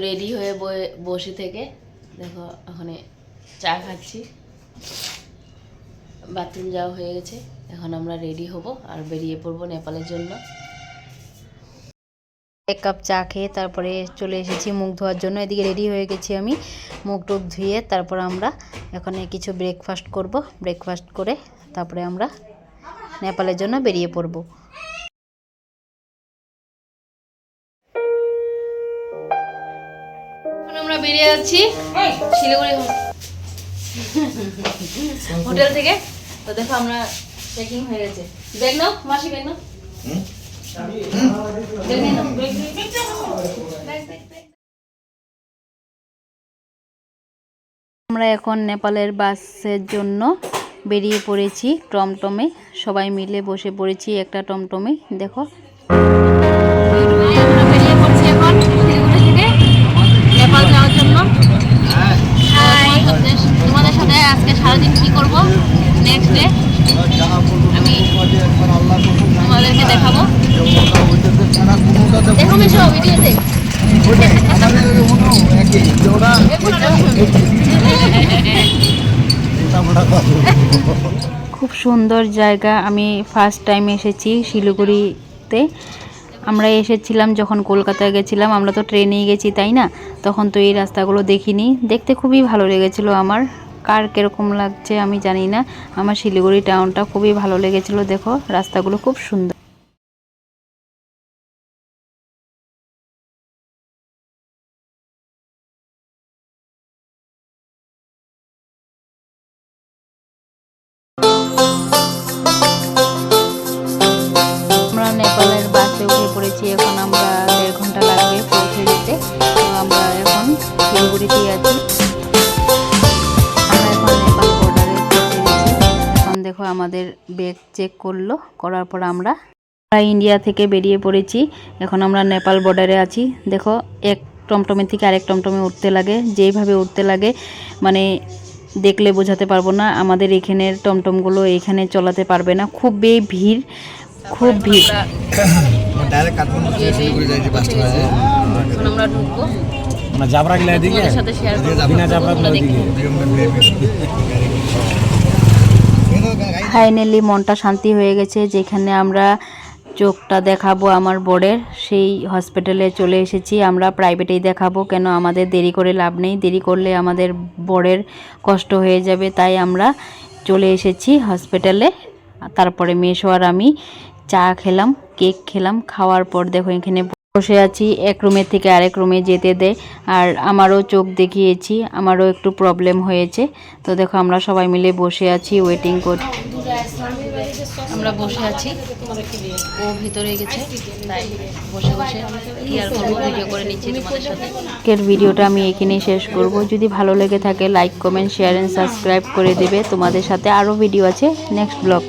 Ready হয়ে বসে থেকে দেখো ওখানে চা খাচ্ছি, বাথরুম যাওয়া হয়ে গেছে। এখন আমরা রেডি হব আর বেরিয়ে পড়বো নেপালের জন্য। এক কাপ চা খেয়ে তারপরে চলে এসেছি মুখ ধোয়ার জন্য। এদিকে রেডি হয়ে গেছি আমি, মুখ টুক ধুয়ে তারপর আমরা এখানে কিছু ব্রেকফাস্ট করব। ব্রেকফাস্ট করে তারপরে আমরা নেপালের জন্য বেরিয়ে পড়ব। এখন আমরা বেরিয়ে যাচ্ছি শিলিগুড়ি হোটেল থেকে। তো দেখো আমরা চেকিং হয়ে গেছে। ব্যাগ নাও মাসি, ব্যাগ নাও। আমরা এখন নেপালের বাসের জন্য বেরিয়ে পড়েছি টমটমে, সবাই মিলে বসে পড়েছি একটা টমটমে। দেখো আমরা বেরিয়ে পড়ছি এখন শিলিগুড়ি থেকে নেপাল যাওয়ার জন্য। তোমাদের সাথে আজকে সারাদিন কি করব নেক্সট ডে আমি তোমাদেরকে দেখাবো। দেখো মিশো ভিডিওতে খুব সুন্দর জায়গা। আমি ফার্স্ট টাইম এসেছি শিলিগুড়িতে। আমরা এসেছিলাম যখন কলকাতায় গেছিলাম, আমরা তো ট্রেনেই গেছি তাই না, তখন তো এই রাস্তাগুলো দেখিনি। দেখতে খুবই ভালো লেগেছিল আমার। কার কিরকম লাগছে আমি জানি না, আমার শিলিগুড়ি টাউনটা খুবই ভালো লেগেছিল। দেখো রাস্তাগুলো খুব সুন্দর। আমরা নেপালের বাসে উঠে পড়েছি। এখন আমরা 1.5 ঘন্টা লাগবে পৌঁছে যেতে। তো আমরা এখন শিলিগুড়িতেই আছি। আমরা এখন নেপাল বর্ডারে পৌঁছে গেছি। এখন দেখো আমাদের ব্যাগ চেক করলো, করার পর আমরা ইন্ডিয়া থেকে বেরিয়ে পড়েছি। এখন আমরা নেপাল বর্ডারে আছি। দেখো এক টমটমের থেকে আরেক টমটমে উঠতে লাগে, যেইভাবে উঠতে লাগে মানে দেখলে বোঝাতে পারবো না। আমাদের এখানের টমটমগুলো এখানে চলাতে পারবে না, খুব ভিড়, খুব ভিড়। আমরা ঢুকবো ফাইনালি মনটা শান্তি হয়ে গেছে। যেখানে আমরা চোখটা দেখাবো আমার বরের, সেই হসপিটালে চলে এসেছি। আমরা প্রাইভেটেই দেখাবো, কেন আমাদের দেরি করে লাভ নেই, দেরি করলে আমাদের বরের কষ্ট হয়ে যাবে। তাই আমরা চলে এসেছি হসপিটালে। তারপরে মেশো আর আমি চা খেলাম, কেক খেলাম। খাওয়ার পর দেখো এখানে বসে আছি, এক রুমের থেকে আরেক রুমে যেতে দেয়। আর আমারও চোখ দেখিয়েছি, আমারও একটু প্রবলেম হয়েছে। তো দেখো আমরা সবাই মিলে বসে আছি, ওয়েটিং করছি। আমরা বসে আছি, ও ভিতরে গেছে, তাই বসে বসে কি আর করবো, ভিডিও করে নিচ্ছি তোমাদের সাথে। আজকের ভিডিওটা আমি এখানেই শেষ করব। যদি ভালো লেগে থাকে like, comment, share and subscribe করে দেবে। তোমাদের সাথে আরও ভিডিও আছে নেক্সট ব্লগে।